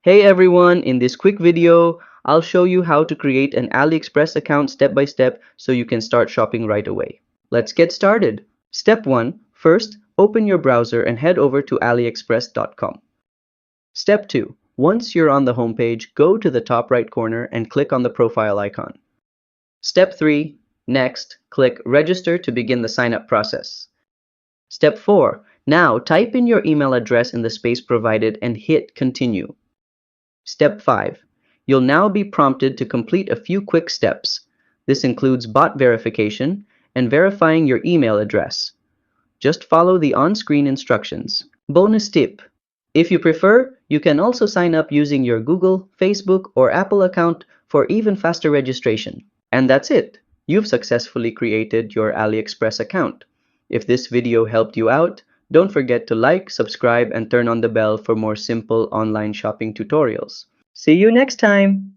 Hey everyone, in this quick video, I'll show you how to create an AliExpress account step by step so you can start shopping right away. Let's get started. Step 1. First, open your browser and head over to aliexpress.com. Step 2. Once you're on the homepage, go to the top right corner and click on the profile icon. Step 3. Next, click Register to begin the sign-up process. Step 4. Now type in your email address in the space provided and hit Continue. Step 5. You'll now be prompted to complete a few quick steps. This includes bot verification and verifying your email address. Just follow the on-screen instructions. Bonus tip: if you prefer, you can also sign up using your Google, Facebook, or Apple account for even faster registration. And that's it. You've successfully created your AliExpress account. If this video helped you out, don't forget to like, subscribe, and turn on the bell for more simple online shopping tutorials. See you next time!